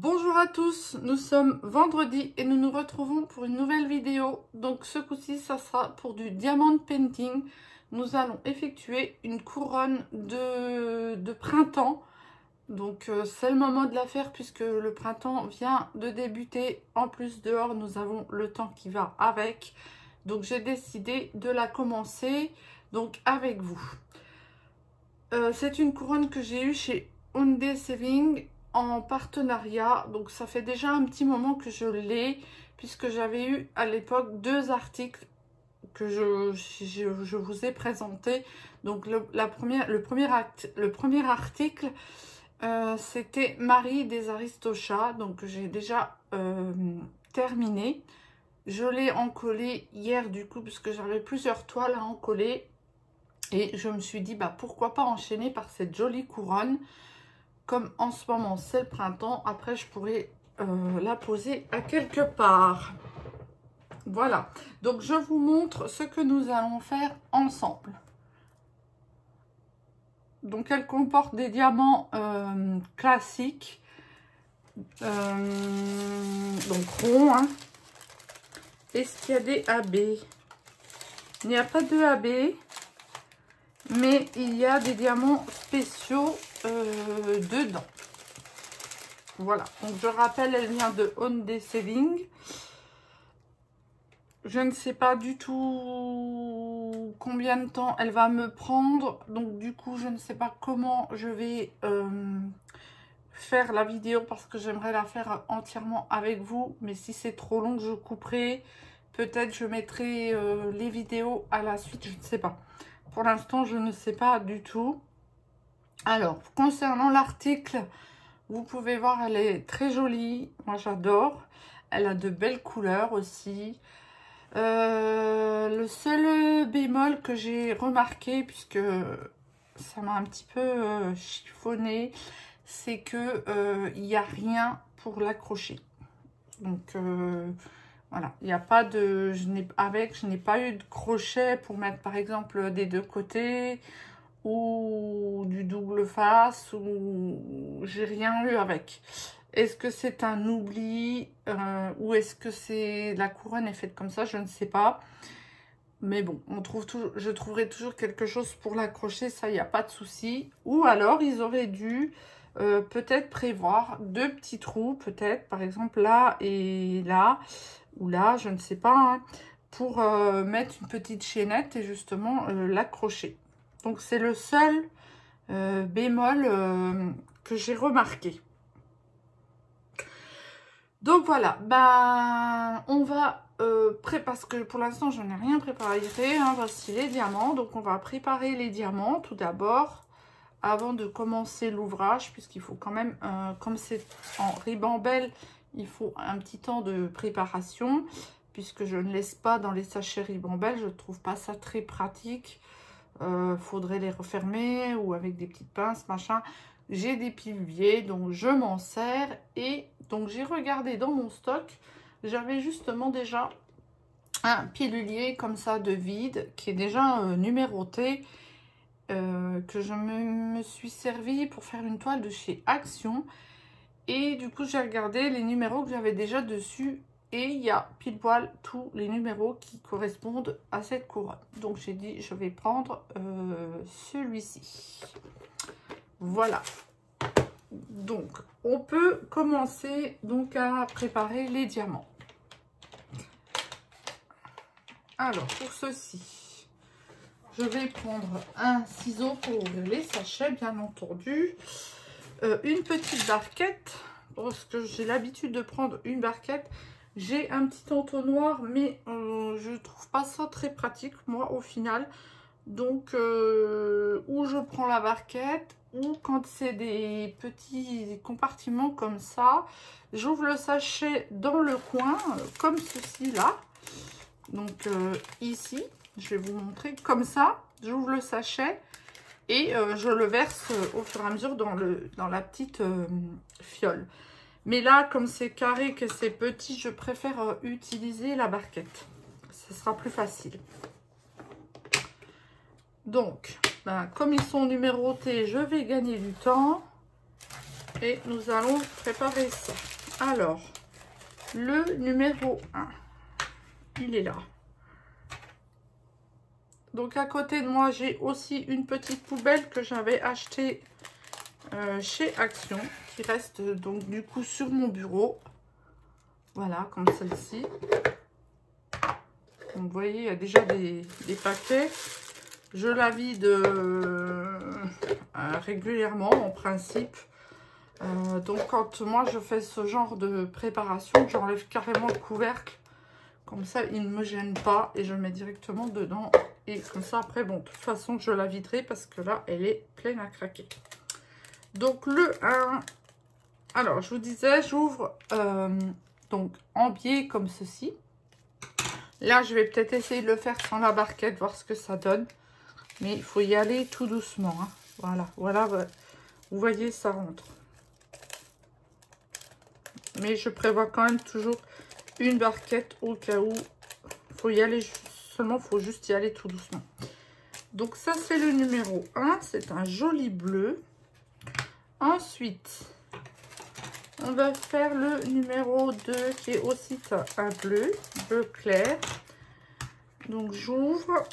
Bonjour à tous, nous sommes vendredi et nous nous retrouvons pour une nouvelle vidéo. Donc ce coup-ci, ça sera pour du diamond painting. Nous allons effectuer une couronne de printemps. Donc c'est le moment de la faire puisque le printemps vient de débuter. En plus dehors, nous avons le temps qui va avec. Donc j'ai décidé de la commencer donc avec vous. C'est une couronne que j'ai eue chez Hyundai Saving en partenariat, donc ça fait déjà un petit moment que je l'ai, puisque j'avais eu à l'époque 2 articles que je vous ai présentés. Donc le premier article, c'était Marie des Aristochats, donc j'ai déjà terminé. Je l'ai encollé hier du coup, puisque j'avais plusieurs toiles à encoller. Et je me suis dit, bah, pourquoi pas enchaîner par cette jolie couronne. Comme en ce moment, c'est le printemps. Après, je pourrais la poser à quelque part. Voilà. Donc, je vous montre ce que nous allons faire ensemble. Donc, elle comporte des diamants classiques. Donc, ronds. Hein. Est-ce qu'il y a des AB? Il n'y a pas de AB. Mais il y a des diamants spéciaux dedans. Voilà. Donc, je rappelle, elle vient de Hyundai Saving. Je ne sais pas du tout combien de temps elle va me prendre. Donc, du coup, je ne sais pas comment je vais faire la vidéo parce que j'aimerais la faire entièrement avec vous. Mais si c'est trop long, je couperai. Peut-être je mettrai les vidéos à la suite. Je ne sais pas. Pour l'instant, je ne sais pas du tout. Alors, concernant l'article, vous pouvez voir, elle est très jolie. Moi, j'adore. Elle a de belles couleurs aussi. Le seul bémol que j'ai remarqué, puisque ça m'a un petit peu chiffonné, c'est que il n'y a rien pour l'accrocher. Donc, voilà, il n'y a pas de... Je n'ai pas eu de crochet pour mettre par exemple des deux côtés ou du double face, ou j'ai rien eu avec. Est-ce que c'est un oubli ou est-ce que c'est la couronne est faite comme ça? Je ne sais pas. Mais bon, je trouverai toujours quelque chose pour l'accrocher, ça, il n'y a pas de souci. Ou alors, ils auraient dû peut-être prévoir 2 petits trous, peut-être, par exemple là et là, ou là, je ne sais pas, hein, pour mettre une petite chaînette et justement l'accrocher. Donc, c'est le seul bémol que j'ai remarqué. Donc, voilà, ben, on va... parce que pour l'instant, je n'ai rien préparé. Hein, voici les diamants. Donc, on va préparer les diamants tout d'abord, avant de commencer l'ouvrage, puisqu'il faut quand même, comme c'est en ribambelle, il faut un petit temps de préparation, puisque je ne laisse pas dans les sachets ribambelle, je ne trouve pas ça très pratique. Faudrait les refermer ou avec des petites pinces, machin. J'ai des piluliers, donc je m'en sers. Et donc j'ai regardé dans mon stock, j'avais justement déjà un pilulier comme ça de vide, qui est déjà numéroté, que je me suis servi pour faire une toile de chez Action. Et du coup, j'ai regardé les numéros que j'avais déjà dessus. Et il y a pile poil tous les numéros qui correspondent à cette couronne. Donc, j'ai dit, je vais prendre celui-ci. Voilà. Donc, on peut commencer donc à préparer les diamants. Alors, pour ceci, je vais prendre un ciseau pour ouvrir les sachets, bien entendu. Une petite barquette, parce que j'ai l'habitude de prendre une barquette. J'ai un petit entonnoir, mais je trouve pas ça très pratique, moi, au final. Donc, ou je prends la barquette, ou quand c'est des petits compartiments comme ça, j'ouvre le sachet dans le coin, comme ceci là. Donc, ici, je vais vous montrer comme ça. J'ouvre le sachet et je le verse au fur et à mesure dans la petite fiole. Mais là, comme c'est carré, que c'est petit, je préfère utiliser la barquette. Ce sera plus facile. Donc, ben, comme ils sont numérotés, je vais gagner du temps. Et nous allons préparer ça. Alors, le numéro 1, il est là. Donc à côté de moi, j'ai aussi une petite poubelle que j'avais achetée chez Action, qui reste donc du coup sur mon bureau. Voilà, comme celle-ci. Donc vous voyez, il y a déjà des paquets. Je la vide régulièrement en principe. Donc quand moi je fais ce genre de préparation, j'enlève carrément le couvercle. Comme ça, il ne me gêne pas et je le mets directement dedans. Et comme ça, après, bon, de toute façon, je la viderai parce que là, elle est pleine à craquer. Donc, le 1. Alors, je vous disais, j'ouvre donc en biais comme ceci. Là, je vais peut-être essayer de le faire sans la barquette, voir ce que ça donne. Mais il faut y aller tout doucement. Hein. Voilà, voilà. Vous voyez, ça rentre. Mais je prévois quand même toujours une barquette au cas où. Il faut y aller seulement, il faut juste y aller tout doucement. Donc ça, c'est le numéro 1. C'est un joli bleu. Ensuite, on va faire le numéro 2 qui est aussi un bleu clair. Donc j'ouvre.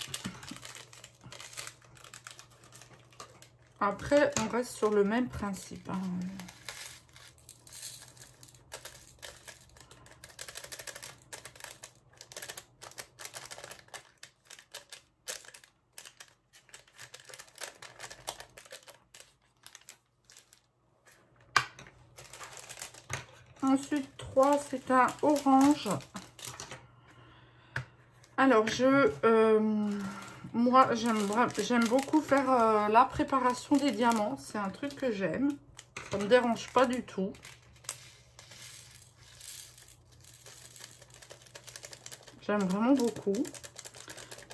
Après, on reste sur le même principe. Hein. Ensuite, 3, c'est un orange. Alors, moi, j'aime beaucoup faire la préparation des diamants. C'est un truc que j'aime. Ça ne me dérange pas du tout. J'aime vraiment beaucoup.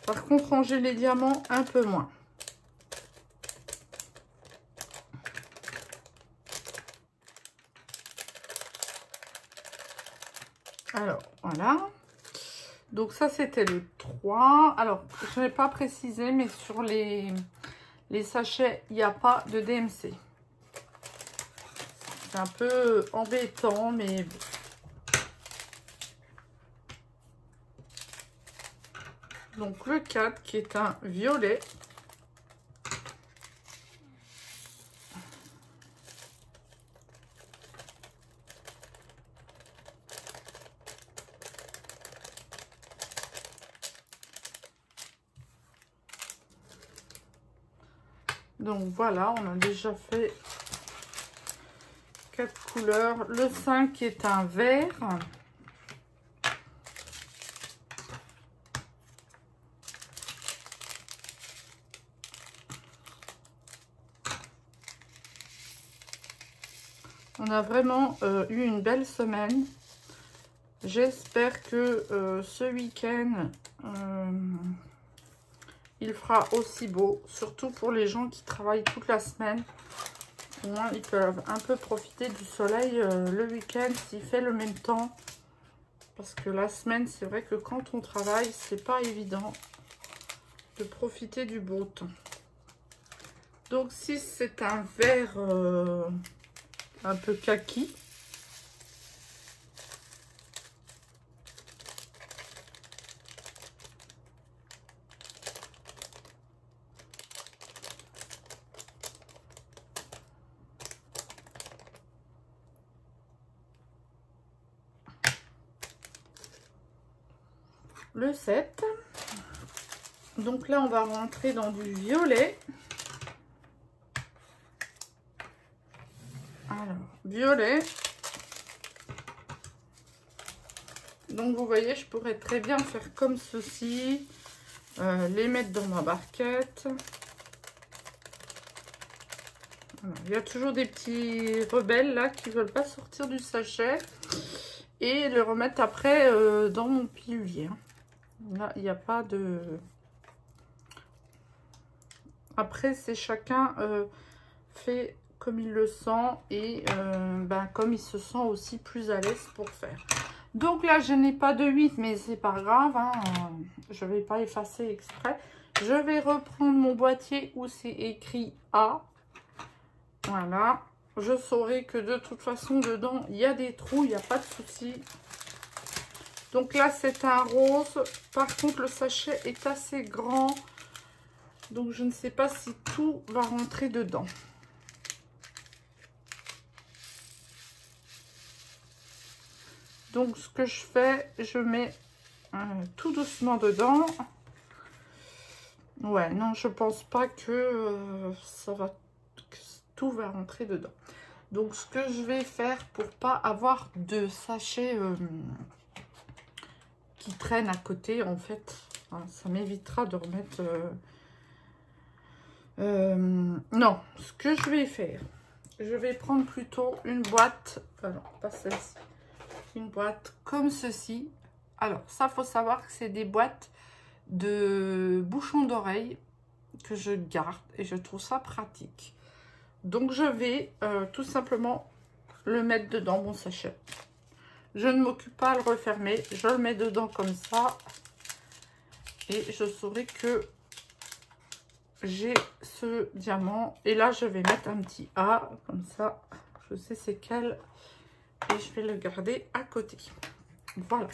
Par contre, ranger les diamants, un peu moins. Alors, voilà. Donc, ça, c'était le 3. Alors, je n'ai pas précisé, mais sur les sachets, il n'y a pas de DMC. C'est un peu embêtant, mais bon. Donc, le 4 qui est un violet. Donc voilà, on a déjà fait 4 couleurs. Le 5 qui est un vert. On a vraiment eu une belle semaine. J'espère que ce week-end, il fera aussi beau. Surtout pour les gens qui travaillent toute la semaine. Au moins, ils peuvent un peu profiter du soleil le week-end s'il fait le même temps. Parce que la semaine, c'est vrai que quand on travaille, c'est pas évident de profiter du beau temps. Donc, si c'est un vert un peu kaki. Le 7. Donc là, on va rentrer dans du violet. Alors, violet. Donc, vous voyez, je pourrais très bien faire comme ceci. Les mettre dans ma barquette. Voilà. Il y a toujours des petits rebelles là qui ne veulent pas sortir du sachet. Et le remettre après dans mon pilulier. Là, il n'y a pas de... Après, c'est chacun fait comme il le sent et comme il se sent aussi plus à l'aise pour faire. Donc là, je n'ai pas de 8, mais c'est pas grave. Hein, je ne vais pas effacer exprès. Je vais reprendre mon boîtier où c'est écrit A. Voilà. je saurai que de toute façon, dedans, il y a des trous, il n'y a pas de souci. Donc là, c'est un rose. Par contre, le sachet est assez grand. Donc, je ne sais pas si tout va rentrer dedans. Donc, ce que je fais, je mets tout doucement dedans. Ouais, non, je pense pas que que tout va rentrer dedans. Donc, ce que je vais faire pour pas avoir de sachet qui traîne à côté, en fait, hein, ça m'évitera de remettre... non, ce que je vais faire, je vais prendre plutôt une boîte, non, pas celle-ci, une boîte comme ceci. Alors, ça, faut savoir que c'est des boîtes de bouchons d'oreille que je garde et je trouve ça pratique. Donc, je vais tout simplement le mettre dedans, mon sachet. Je ne m'occupe pas à le refermer, je le mets dedans comme ça et je saurai que j'ai ce diamant. Et là, je vais mettre un petit A, comme ça, je sais c'est quel. Et je vais le garder à côté. Voilà.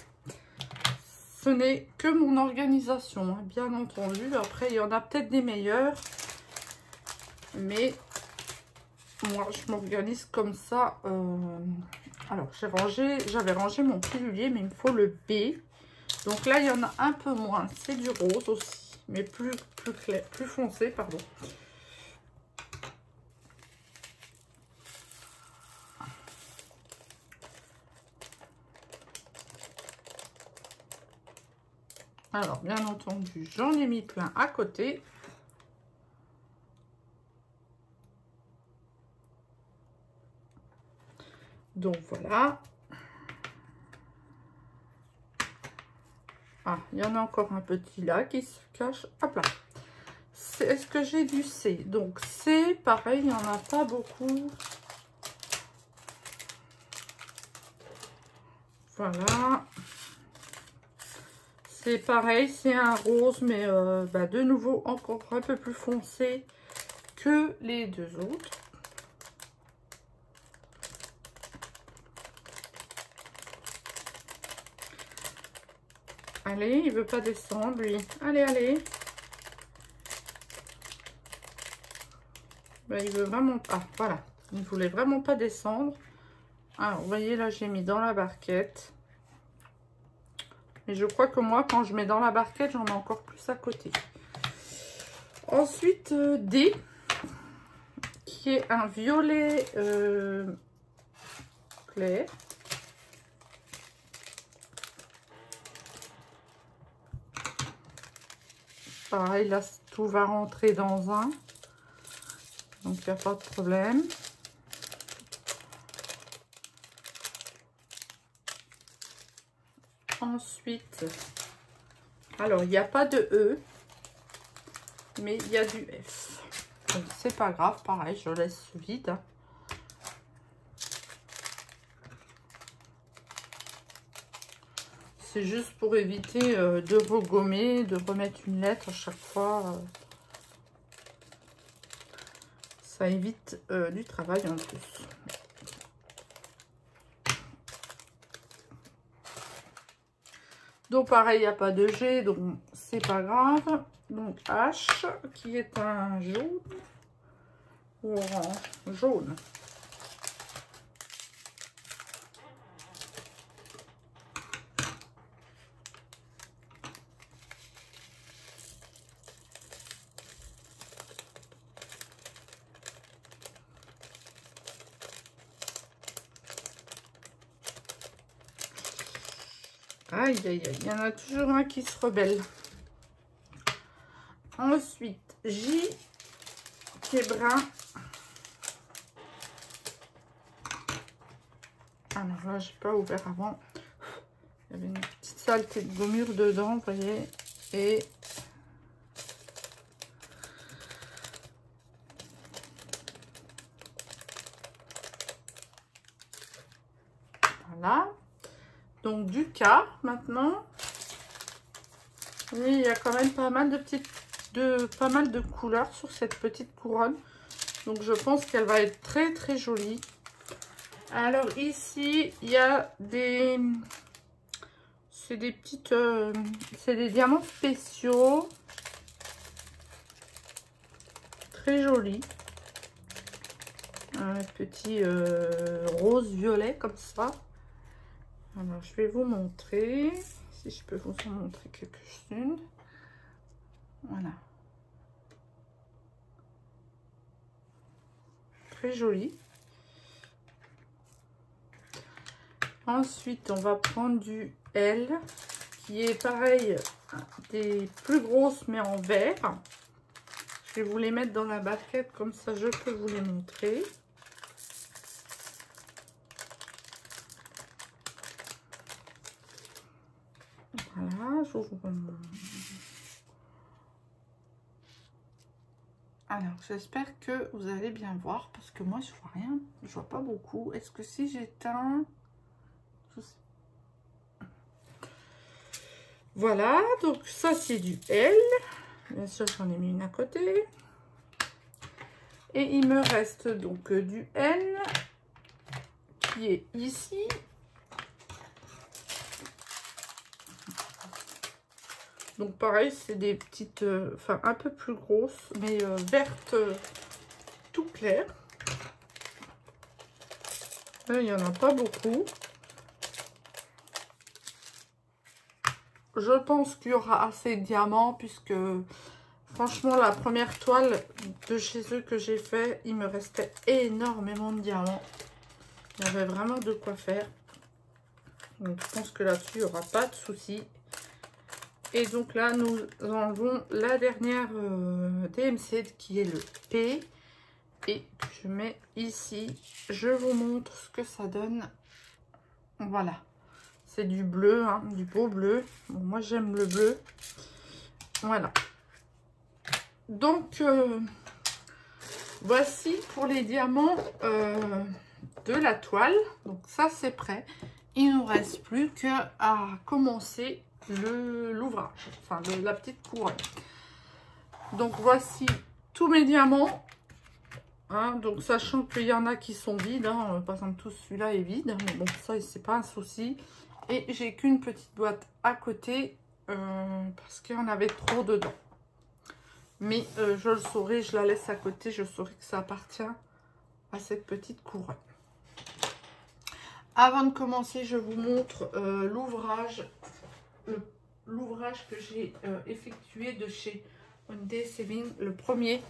Ce n'est que mon organisation, hein, bien entendu. Après, il y en a peut-être des meilleurs. Mais moi, je m'organise comme ça. Alors, j'avais rangé mon pilulier, mais il me faut le B. Donc là, il y en a un peu moins. C'est du rose aussi, mais plus clair, plus foncé, pardon. Alors, bien entendu, j'en ai mis plein à côté. Donc, voilà. Ah, il y en a encore un petit là qui se cache. Hop là. Est-ce que j'ai du C? Donc, C, pareil, il n'y en a pas beaucoup. Voilà. C'est pareil, c'est un rose, mais de nouveau encore un peu plus foncé que les deux autres. Allez, il veut pas descendre, lui. Allez, allez. Ben, il veut vraiment pas. Ah, voilà. Il voulait vraiment pas descendre. Alors, vous voyez, là, j'ai mis dans la barquette. Et je crois que moi, quand je mets dans la barquette, j'en ai encore plus à côté. Ensuite, D, qui est un violet clair. Pareil, là, tout va rentrer dans un. Donc, il n'y a pas de problème. Ensuite, alors, il n'y a pas de E, mais il y a du F. Donc, c'est pas grave, pareil, je laisse vide. Hein. C'est juste pour éviter de regommer, de remettre une lettre à chaque fois. Ça évite du travail en plus. Donc pareil, il n'y a pas de G, donc c'est pas grave. Donc H, qui est un jaune ou orange, jaune. Aïe, aïe, aïe, il y en a toujours un qui se rebelle. Ensuite, J, qui est brun. Alors là, j'ai pas ouvert avant. Il y avait une petite saleté de gommure dedans, vous voyez. Et voilà. Donc du K maintenant. Et il y a quand même pas mal de petites, pas mal de couleurs sur cette petite couronne. Donc je pense qu'elle va être très très jolie. Alors ici, il y a des... C'est des petites... c'est des diamants spéciaux. Très jolis. Un petit rose-violet comme ça. Alors je vais vous montrer. Si je peux vous en montrer quelques-unes. Voilà. Très joli. Ensuite, on va prendre du L, qui est pareil, des plus grosses, mais en vert. Je vais vous les mettre dans la barquette, comme ça je peux vous les montrer. Voilà, j'ouvre mon... Alors, j'espère que vous allez bien voir, parce que moi, je vois rien, je vois pas beaucoup. Est-ce que si j'éteins... Je sais. Voilà, donc ça, c'est du L. Bien sûr, j'en ai mis une à côté. Et il me reste donc du N, qui est ici. Donc pareil, c'est des petites, enfin un peu plus grosses, mais vertes tout clair. Là, il n'y en a pas beaucoup. Je pense qu'il y aura assez de diamants, puisque franchement, la première toile de chez eux que j'ai fait, il me restait énormément de diamants. Il y avait vraiment de quoi faire. Donc je pense que là-dessus, il n'y aura pas de souci. Et donc là, nous enlevons la dernière DMC qui est le P. Et je mets ici. Je vous montre ce que ça donne. Voilà. C'est du bleu, hein, du beau bleu. Bon, moi, j'aime le bleu. Voilà. Donc, voici pour les diamants de la toile. Donc, ça, c'est prêt. Il ne nous reste plus qu'à commencer l'ouvrage, enfin la petite couronne. Donc voici tous mes diamants, hein, donc sachant qu'il y en a qui sont vides, hein, par exemple tout celui-là est vide, mais bon ça c'est pas un souci. Et j'ai qu'une petite boîte à côté parce qu'il y en avait trop dedans, mais je le saurai, je la laisse à côté, je saurai que ça appartient à cette petite couronne. Avant de commencer, je vous montre l'ouvrage que j'ai effectué de chez One Day Saving, le premier.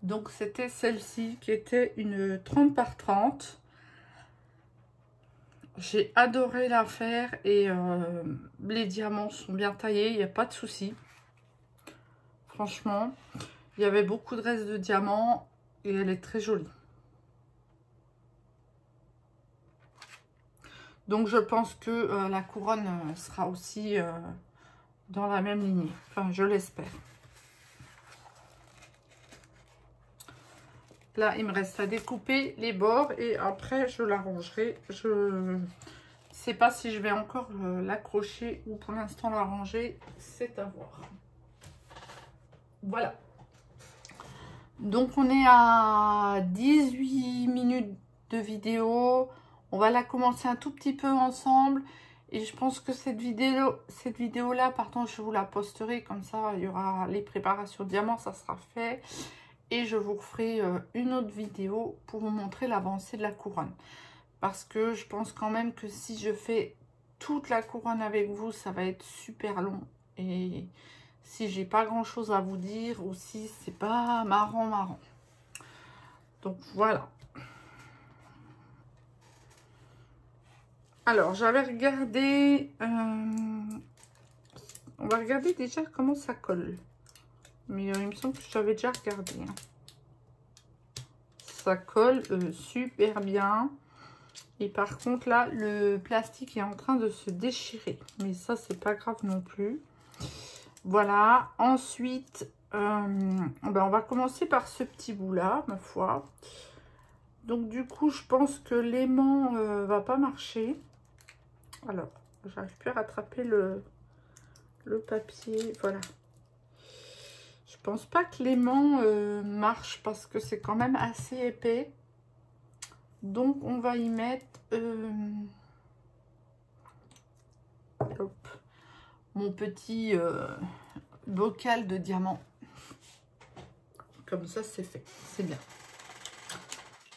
Donc c'était celle-ci qui était une 30 par 30. J'ai adoré la faire et les diamants sont bien taillés, il n'y a pas de souci. Franchement, il y avait beaucoup de restes de diamants et elle est très jolie. Donc je pense que la couronne sera aussi dans la même lignée. Enfin, je l'espère. Là, il me reste à découper les bords et après, je l'arrangerai. Je ne sais pas si je vais encore l'accrocher ou pour l'instant l'arranger. C'est à voir. Voilà. Donc, on est à 18 minutes de vidéo. On va la commencer un tout petit peu ensemble. Et je pense que cette vidéo-là, pardon, je vous la posterai. Comme ça, il y aura les préparations diamants, ça sera fait. Et je vous referai une autre vidéo pour vous montrer l'avancée de la couronne. Parce que je pense quand même que si je fais toute la couronne avec vous, ça va être super long. Et si j'ai pas grand chose à vous dire, ou si c'est pas marrant. Donc voilà. Alors, j'avais regardé... on va regarder déjà comment ça colle. Mais il me semble que j'avais déjà regardé. Hein. Ça colle super bien. Et par contre, là, le plastique est en train de se déchirer. Mais ça, c'est pas grave non plus. Voilà. Ensuite, on va commencer par ce petit bout-là, ma foi. Donc, du coup, je pense que l'aimant va pas marcher. Alors, j'arrive plus à rattraper le papier. Voilà. Je pense pas que l'aimant marche parce que c'est quand même assez épais. Donc on va y mettre hop, mon petit bocal de diamants. Comme ça c'est fait, c'est bien.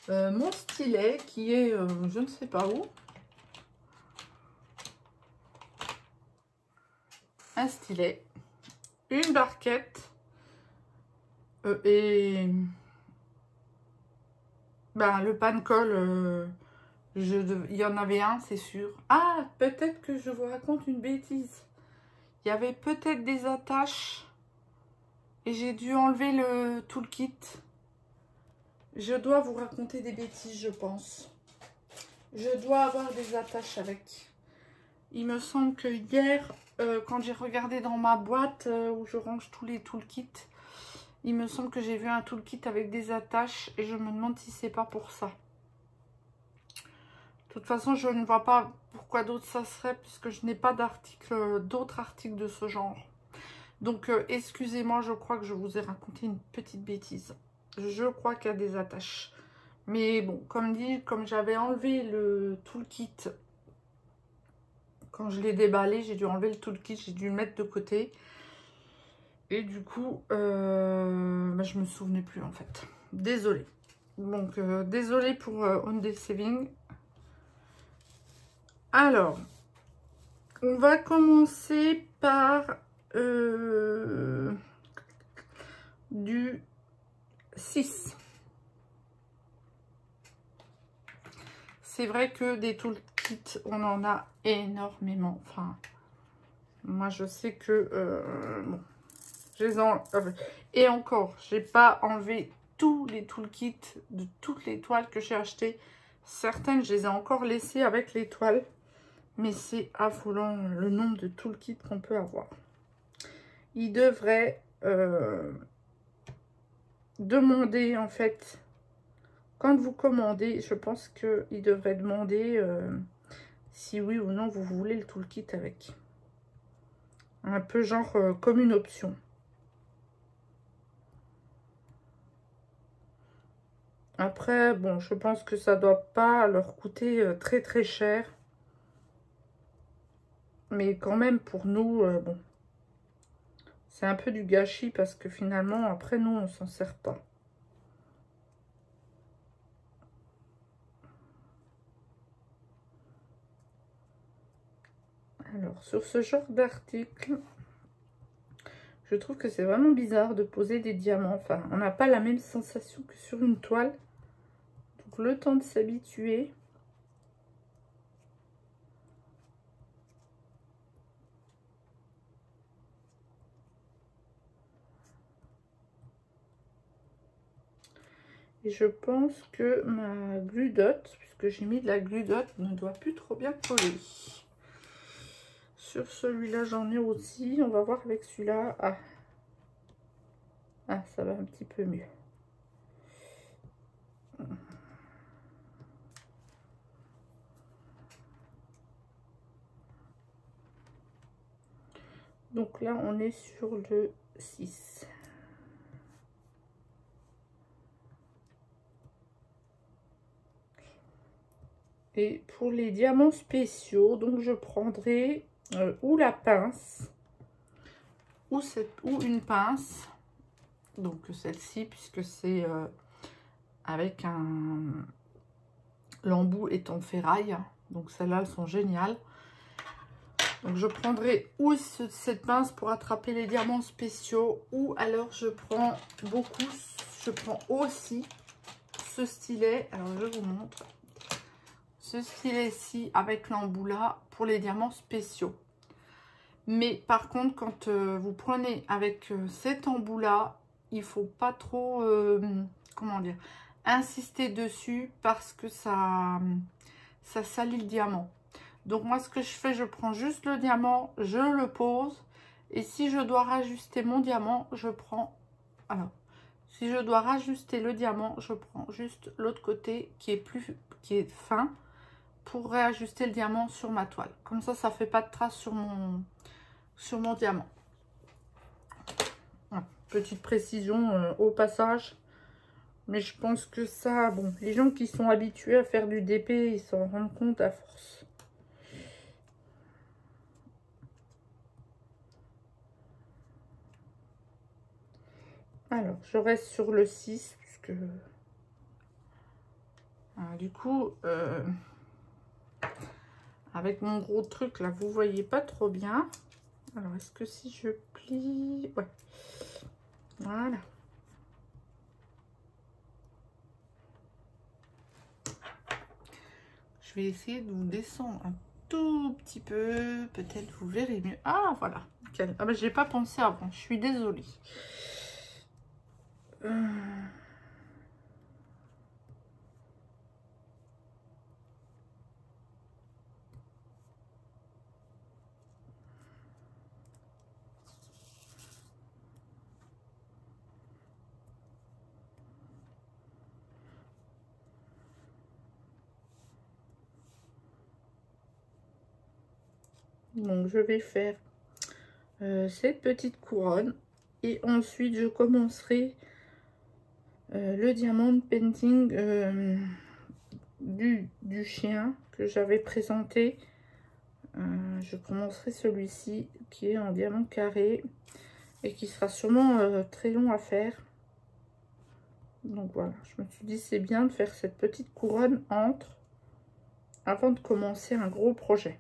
Mon stylet qui est je ne sais pas où. Un stylet, une barquette et ben, le pan-colle, il y en avait un, c'est sûr. Ah, peut-être que je vous raconte une bêtise. Il y avait peut-être des attaches et j'ai dû enlever le toolkit. Je dois vous raconter des bêtises, je pense. Je dois avoir des attaches avec. Il me semble que hier, quand j'ai regardé dans ma boîte où je range tous les toolkits, il me semble que j'ai vu un toolkit avec des attaches et je me demande si c'est pas pour ça. De toute façon, je ne vois pas pourquoi d'autre ça serait puisque je n'ai pas d'autres articles de ce genre. Donc, excusez-moi, je crois que je vous ai raconté une petite bêtise. Je crois qu'il y a des attaches. Mais bon, comme dit, comme j'avais enlevé le toolkit, quand je l'ai déballé, j'ai dû enlever le toolkit, j'ai dû le mettre de côté. Et du coup, bah, je me souvenais plus en fait. Désolée. Donc, désolée pour On Day Saving. Alors, on va commencer par du 6. C'est vrai que des toolkits, on en a énormément. Enfin, moi je sais que bon, et encore, j'ai pas enlevé tous les toolkits de toutes les toiles que j'ai achetées. Certaines, je les ai encore laissées avec les toiles. Mais c'est affolant le nombre de toolkits qu'on peut avoir. Il devrait demander, en fait, quand vous commandez, je pense qu'il devrait demander si oui ou non vous voulez le toolkit avec. Un peu genre comme une option. Après, bon, je pense que ça doit pas leur coûter très très cher. Mais quand même, pour nous, bon, c'est un peu du gâchis parce que finalement, après, nous, on s'en sert pas. Alors, sur ce genre d'article, je trouve que c'est vraiment bizarre de poser des diamants. Enfin, on n'a pas la même sensation que sur une toile. Donc, le temps de s'habituer. Et je pense que ma glue dot, puisque j'ai mis de la glue dot, ne doit plus trop bien coller. Sur celui-là, j'en ai aussi. On va voir avec celui-là. Ah, ça va un petit peu mieux. Donc là, on est sur le 6. Et pour les diamants spéciaux, donc je prendrai ou la pince, ou une pince. Donc celle-ci, puisque c'est avec l'embout est en ferraille. Donc celles-là, elles sont géniales. Donc je prendrai ou cette pince pour attraper les diamants spéciaux, ou alors je prends aussi ce stylet. Alors je vous montre. Ce stylet-ci avec l'embout là pour les diamants spéciaux. Mais par contre, quand vous prenez avec cet embout là, il faut pas trop, comment dire, insister dessus parce que ça salit le diamant. Donc moi, ce que je fais, je prends juste le diamant, je le pose. Et si je dois rajuster mon diamant, je prends... Alors, si je dois rajuster le diamant, je prends juste l'autre côté qui est fin pour réajuster le diamant sur ma toile. Comme ça, ça fait pas de traces sur mon diamant. Voilà. petite précision au passage. Mais je pense que ça, bon, les gens qui sont habitués à faire du DP, ils s'en rendent compte à force. Alors, je reste sur le 6, puisque... Alors, du coup, avec mon gros truc, là, vous voyez pas trop bien. Alors, est-ce que si je plie... Ouais. Voilà. Je vais essayer de vous descendre un tout petit peu. Peut-être vous verrez mieux. Ah, voilà. Nickel. Ah, ben, j'ai pas pensé avant. Je suis désolée. Donc, je vais faire cette petite couronne. Et ensuite, je commencerai le diamant painting du chien que j'avais présenté. Je commencerai celui-ci qui est en diamant carré et qui sera sûrement très long à faire. Donc voilà, je me suis dit c'est bien de faire cette petite couronne entre avant de commencer un gros projet.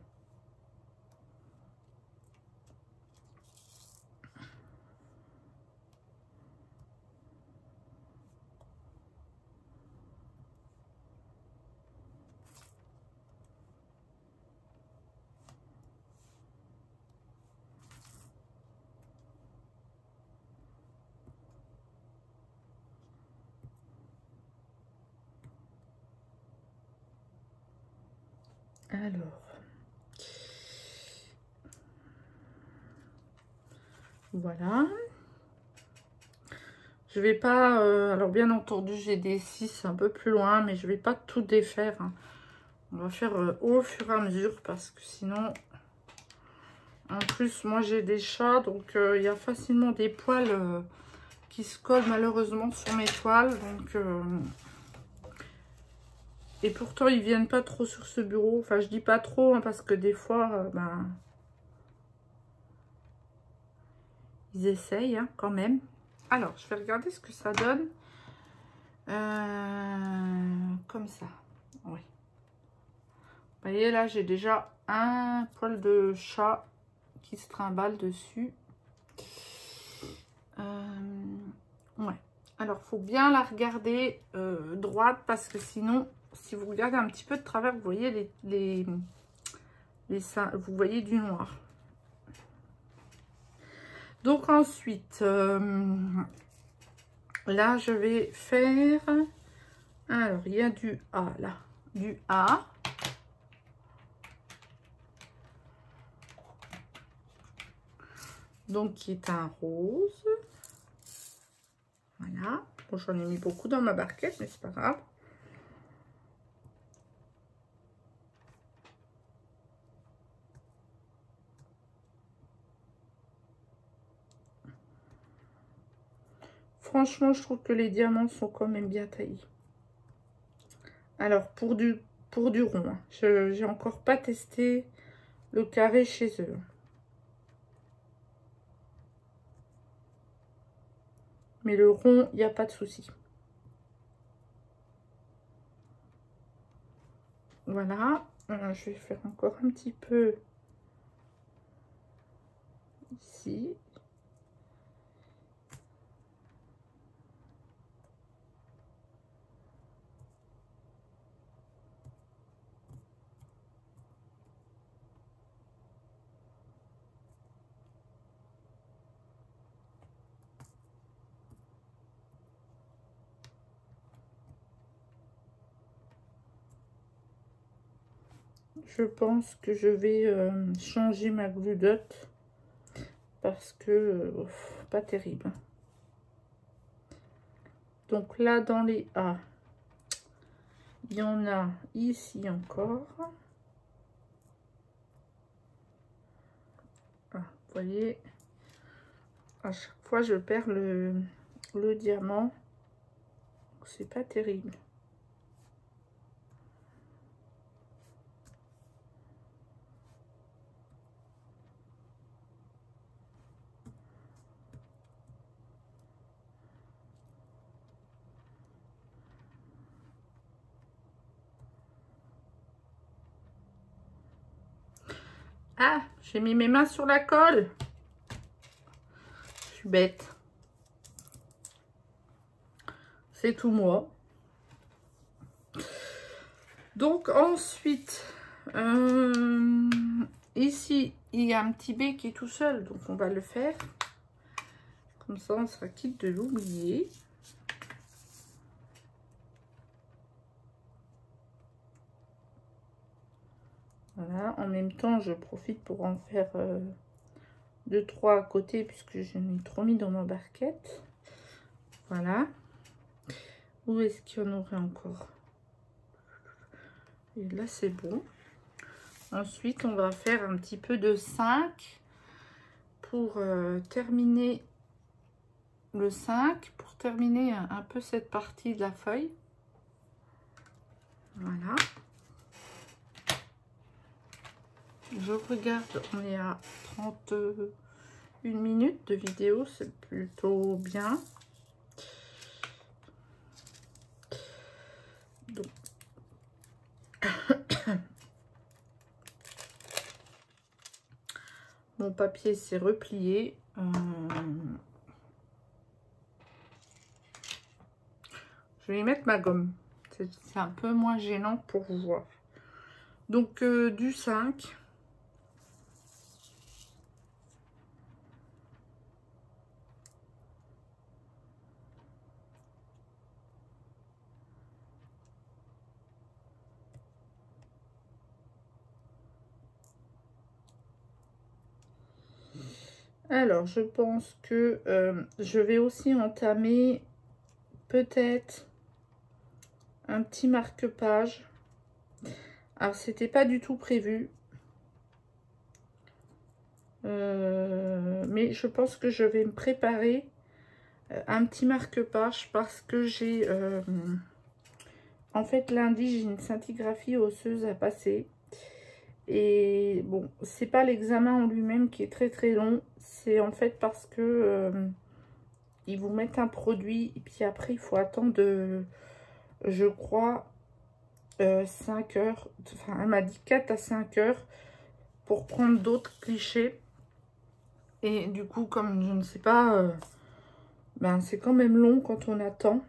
Alors, voilà. Je vais pas, alors bien entendu j'ai des 6 un peu plus loin, mais je vais pas tout défaire, hein. On va faire au fur et à mesure parce que sinon, en plus moi j'ai des chats, donc il y a facilement des poils qui se collent malheureusement sur mes toiles, donc et pourtant ils viennent pas trop sur ce bureau, enfin je dis pas trop hein, parce que des fois ben ils essayent hein, quand même. Alors je vais regarder ce que ça donne comme ça. Oui, vous voyez là j'ai déjà un poil de chat qui se trimballe dessus. Ouais, alors faut bien la regarder droite parce que sinon si vous regardez un petit peu de travers vous voyez vous voyez du noir. Donc ensuite là je vais faire, alors il y a du A là, du A. Donc qui est un rose. Voilà. Bon, j'en ai mis beaucoup dans ma barquette, mais c'est pas grave. Franchement, je trouve que les diamants sont quand même bien taillés. Alors, pour du rond, hein, j'ai encore pas testé le carré chez eux. Mais le rond, il n'y a pas de souci. Voilà. Je vais faire encore un petit peu ici. Je pense que je vais changer ma glue dot parce que pas terrible. Donc là dans les A, il y en a ici encore. Ah, vous voyez. À chaque fois, je perds le diamant. C'est pas terrible. Ah, j'ai mis mes mains sur la colle. Je suis bête. C'est tout moi. Donc ensuite, ici, il y a un petit B qui est tout seul. Donc on va le faire. Comme ça, on sera quitte de l'oublier. Voilà, en même temps, je profite pour en faire 2-3 à côté puisque je n'ai trop mis dans ma barquette. Voilà. Où est-ce qu'il y en aurait encore? Et là, c'est bon. Ensuite, on va faire un petit peu de 5 pour terminer le 5, pour terminer un peu cette partie de la feuille. Voilà. Je regarde, on est à 31 minutes de vidéo, c'est plutôt bien. Donc. Mon papier s'est replié. Je vais y mettre ma gomme. C'est un peu moins gênant pour vous voir. Donc du 5. Alors, je pense que je vais aussi entamer peut-être un petit marque-page. Alors, c'était pas du tout prévu. Mais je pense que je vais me préparer un petit marque-page parce que j'ai... en fait, lundi, j'ai une scintigraphie osseuse à passer. Et bon, c'est pas l'examen en lui-même qui est très très long. C'est en fait parce que ils vous mettent un produit et puis après il faut attendre, je crois, 5 heures. Enfin, elle m'a dit 4 à 5 heures pour prendre d'autres clichés. Et du coup, comme je ne sais pas, ben c'est quand même long quand on attend.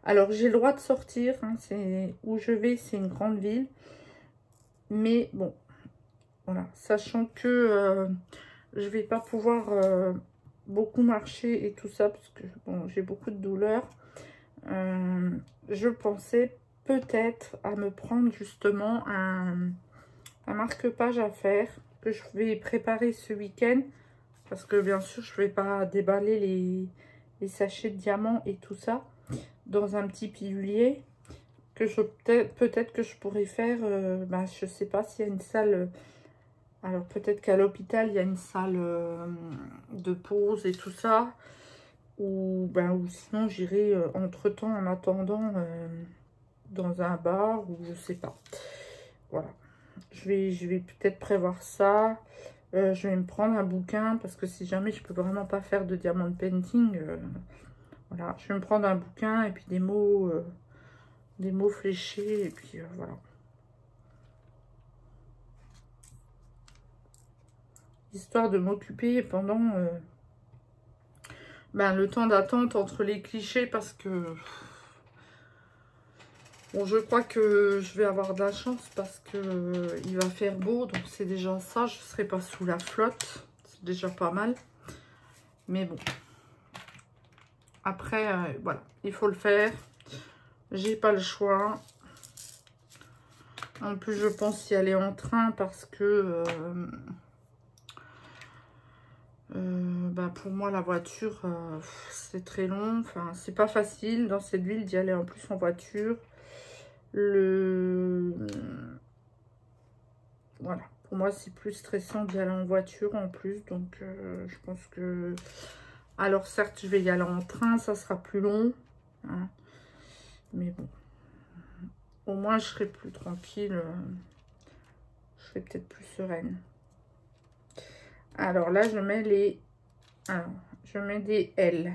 Alors j'ai le droit de sortir, hein, c'est où je vais, c'est une grande ville. Mais bon, voilà, sachant que je vais pas pouvoir beaucoup marcher et tout ça, parce que bon, j'ai beaucoup de douleurs. Je pensais peut-être à me prendre justement un marque-page à faire, que je vais préparer ce week-end. Parce que bien sûr, je vais pas déballer les sachets de diamants et tout ça dans un petit pilulier. Que je peut-être que je pourrais faire, ben, je sais pas s'il y a une salle, alors peut-être qu'à l'hôpital il y a une salle de pause et tout ça, ou sinon j'irai entre temps en attendant dans un bar, ou je sais pas. Voilà, je vais peut-être prévoir ça. Je vais me prendre un bouquin parce que si jamais je peux vraiment pas faire de diamond painting, voilà, je vais me prendre un bouquin et puis des mots fléchés, et puis voilà. Histoire de m'occuper pendant le temps d'attente entre les clichés, parce que bon, je crois que je vais avoir de la chance parce que il va faire beau, donc c'est déjà ça, je ne serai pas sous la flotte, c'est déjà pas mal. Mais bon, après voilà, il faut le faire, j'ai pas le choix. En plus, je pense y aller en train parce que pour moi la voiture c'est très long, enfin c'est pas facile dans cette ville d'y aller en plus en voiture. Voilà, Pour moi, c'est plus stressant d'y aller en voiture en plus. Donc, je pense que... Alors, certes, je vais y aller en train. Ça sera plus long. Hein. Mais bon. Au moins, je serai plus tranquille. Je serai peut-être plus sereine. Alors là, je mets les... Alors, je mets des L.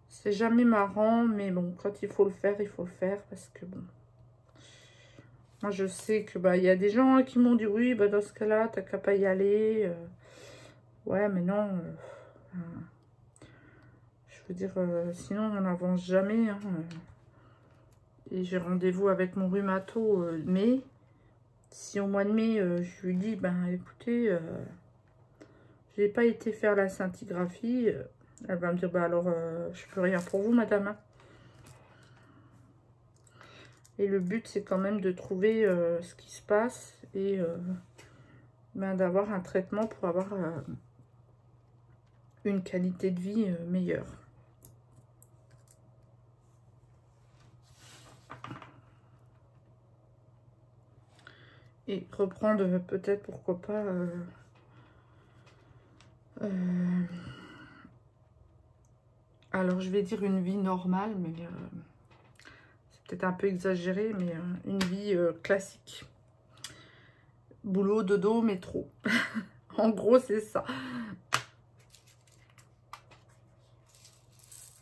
C'est jamais marrant, mais bon, quand il faut le faire parce que bon. Moi, je sais que bah il y a des gens qui m'ont dit oui, bah dans ce cas-là, t'as qu'à pas y aller. Ouais, mais non. Je veux dire, sinon on n'avance jamais. Hein. Et j'ai rendez-vous avec mon rhumato mai. Si au mois de mai, je lui dis, ben écoutez, j'ai pas été faire la scintigraphie, elle va me dire, bah alors, je peux rien pour vous, madame. Hein. Et le but, c'est quand même de trouver ce qui se passe et ben, d'avoir un traitement pour avoir une qualité de vie meilleure. Et reprendre peut-être, pourquoi pas, alors je vais dire une vie normale, mais c'est peut-être un peu exagéré, mais une vie classique. Boulot, dodo, métro. En gros, c'est ça.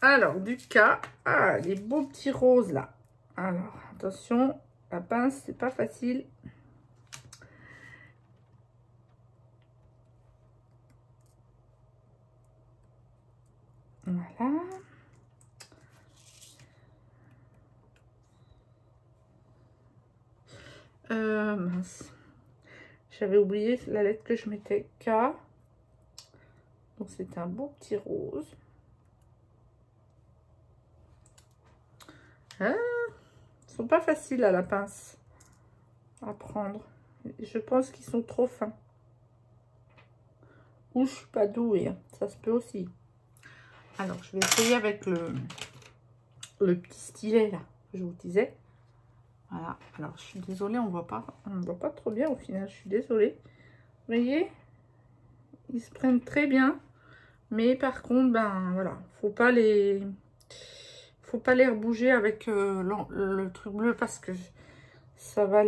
Alors, du cas, ah, les beaux petits roses là. Alors, attention, la pince, c'est pas facile. Voilà. Mince. J'avais oublié la lettre que je mettais, K. Donc, c'est un beau petit rose. Ah, ils sont pas faciles à la pince à prendre. Je pense qu'ils sont trop fins. Ou je suis pas douée, hein. Ça se peut aussi. Alors, je vais essayer avec le petit stylet là que je vous disais. Voilà. Alors, je suis désolée, on voit pas trop bien au final. Je suis désolée. Vous voyez, ils se prennent très bien, mais par contre, ben voilà, faut pas les rebouger avec le truc bleu parce que ça va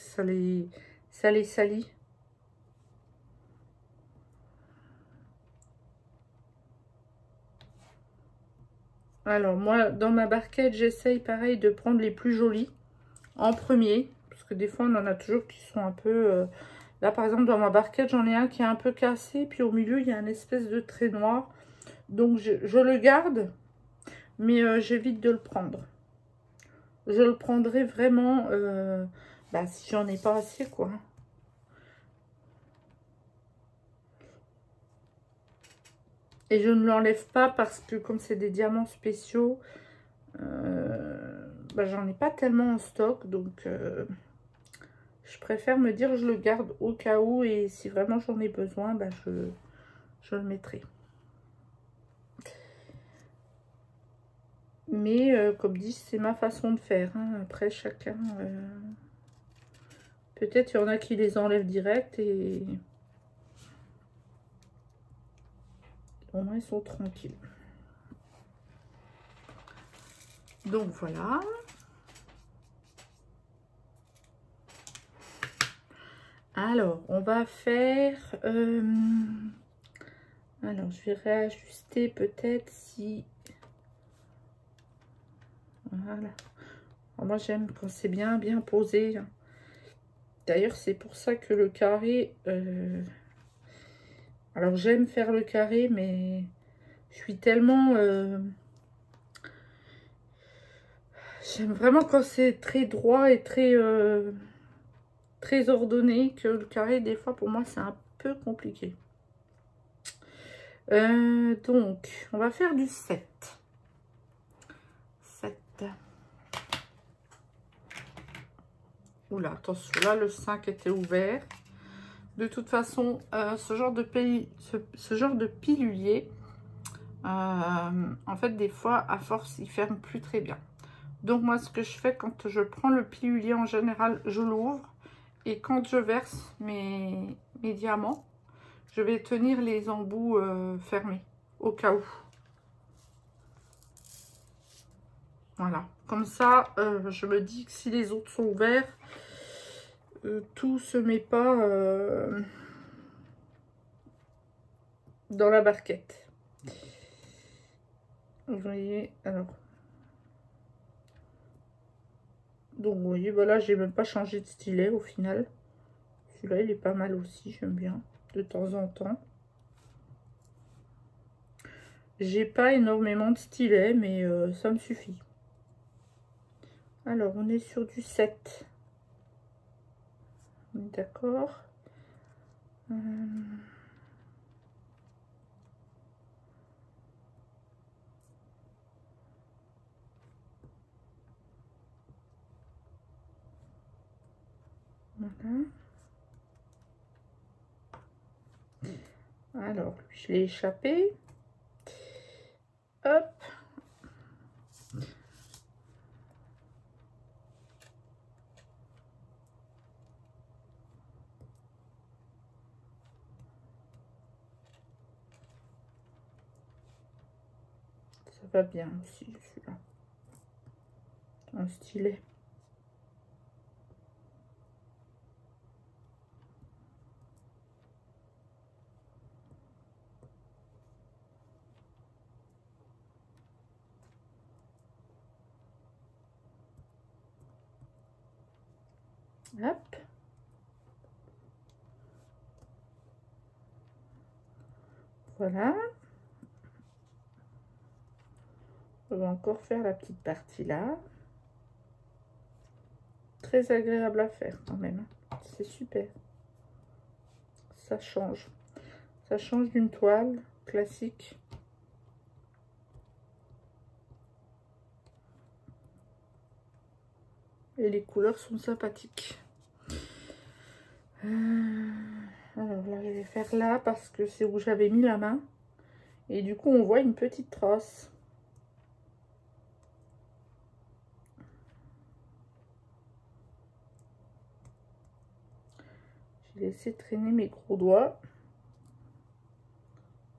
ça les salit. Alors moi, dans ma barquette, j'essaye pareil de prendre les plus jolis en premier. Parce que des fois, on en a toujours qui sont un peu... Là, par exemple, dans ma barquette, j'en ai un qui est un peu cassé. Puis au milieu, il y a une espèce de trait noir. Donc, je le garde. Mais j'évite de le prendre. Je le prendrai vraiment bah, si j'en ai pas assez, quoi. Et je ne l'enlève pas parce que comme c'est des diamants spéciaux, bah, j'en ai pas tellement en stock. Donc, je préfère me dire je le garde au cas où. Et si vraiment j'en ai besoin, bah, je le mettrai. Mais comme dit, c'est ma façon de faire. Hein. Après, chacun... Peut-être il y en a qui les enlèvent direct et... Au moins, ils sont tranquilles. Donc, voilà. Alors, on va faire... Alors, je vais réajuster peut-être si... Voilà. Alors, moi, j'aime quand c'est bien posé. D'ailleurs, c'est pour ça que le carré... Alors, j'aime faire le carré, mais je suis tellement... J'aime vraiment quand c'est très droit et très ordonné, que le carré, des fois, pour moi, c'est un peu compliqué. Donc, on va faire du 7. 7. Oula, attention, là, le 5 était ouvert. De toute façon, ce genre de pilulier, en fait, des fois, à force, il ferme plus très bien. Donc moi, ce que je fais quand je prends le pilulier, en général, je l'ouvre. Et quand je verse mes diamants, je vais tenir les embouts fermés, au cas où. Voilà. Comme ça, je me dis que si les autres sont ouverts, tout se met pas dans la barquette. Vous voyez, alors. Donc, vous voyez, voilà, j'ai même pas changé de stylet au final. Celui-là, il est pas mal aussi, j'aime bien, de temps en temps. J'ai pas énormément de stylets, mais ça me suffit. Alors, on est sur du 7. D'accord. Voilà. Alors, je l'ai échappé. Hop. Ça va bien aussi, celui-là. Un stylet. Hop. Voilà. On va encore faire la petite partie là. Très agréable à faire quand même. C'est super. Ça change. Ça change d'une toile classique. Et les couleurs sont sympathiques. Alors là, je vais faire là parce que c'est où j'avais mis la main. Et du coup, on voit une petite trace. J'ai laissé traîner mes gros doigts.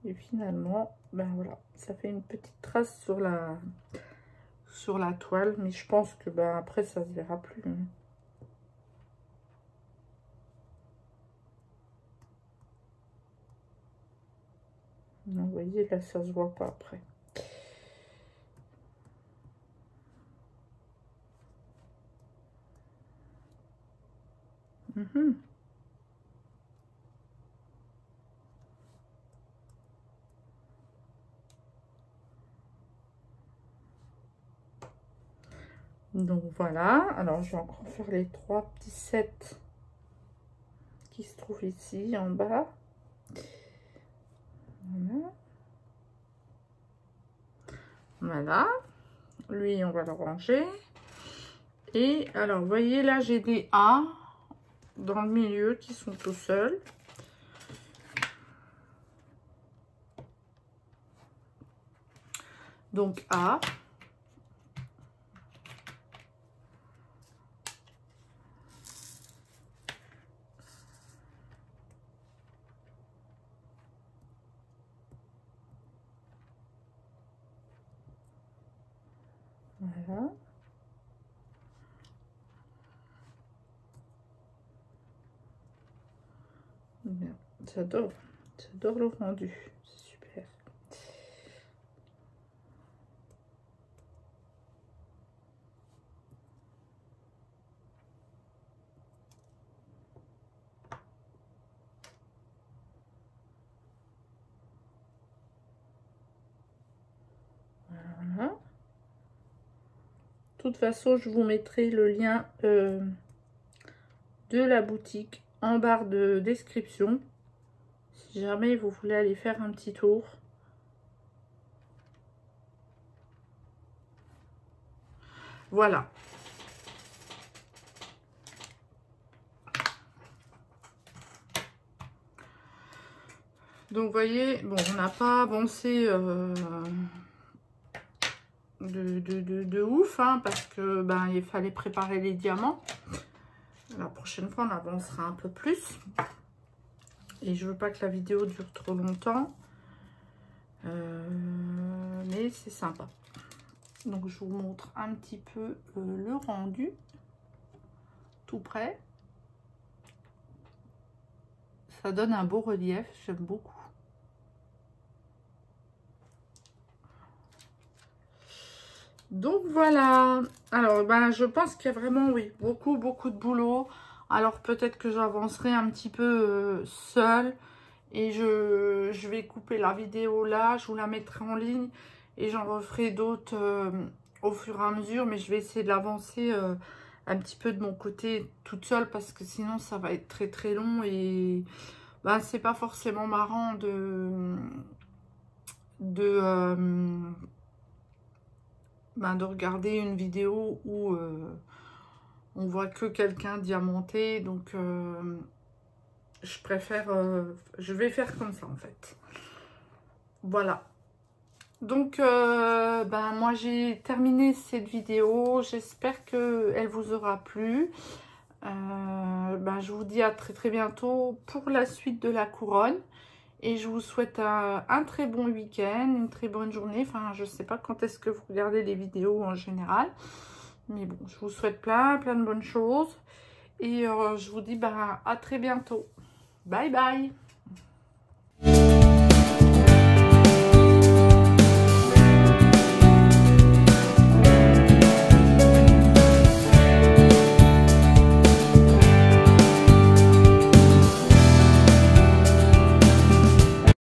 Et finalement, ben voilà, ça fait une petite trace sur la toile. Mais je pense que ben après, ça se verra plus. Non, vous voyez, là, ça se voit pas après. Donc voilà, alors je vais encore faire les 3 petits sets qui se trouvent ici en bas. Voilà. Voilà. Lui, on va le ranger. Et alors, vous voyez, là, j'ai des A dans le milieu qui sont tout seuls. Donc, A. Voilà. Bien. J'adore le rendu. C'est super. Voilà. De toute façon, je vous mettrai le lien de la boutique en barre de description. Si jamais vous voulez aller faire un petit tour. Voilà. Donc, vous voyez, bon, on n'a pas avancé de ouf. ouf, hein, parce que ben, il fallait préparer les diamants. La prochaine fois, on avancera un peu plus. Et je veux pas que la vidéo dure trop longtemps. Mais c'est sympa. Donc, je vous montre un petit peu le rendu. Tout près. Ça donne un beau relief. J'aime beaucoup. Donc voilà, alors ben, je pense qu'il y a vraiment, oui, beaucoup de boulot. Alors peut-être que j'avancerai un petit peu seule et je vais couper la vidéo là, je vous la mettrai en ligne et j'en referai d'autres au fur et à mesure. Mais je vais essayer de l'avancer un petit peu de mon côté toute seule parce que sinon ça va être très long et ben, c'est pas forcément marrant de regarder une vidéo où on voit que quelqu'un diamanté. Donc je préfère, je vais faire comme ça en fait. Voilà. Donc ben, moi j'ai terminé cette vidéo. J'espère qu'elle vous aura plu. Ben, je vous dis à très bientôt pour la suite de la couronne. Et je vous souhaite un très bon week-end, une très bonne journée. Enfin, je ne sais pas quand est-ce que vous regardez les vidéos en général. Mais bon, je vous souhaite plein de bonnes choses. Et je vous dis bah, à très bientôt. Bye bye.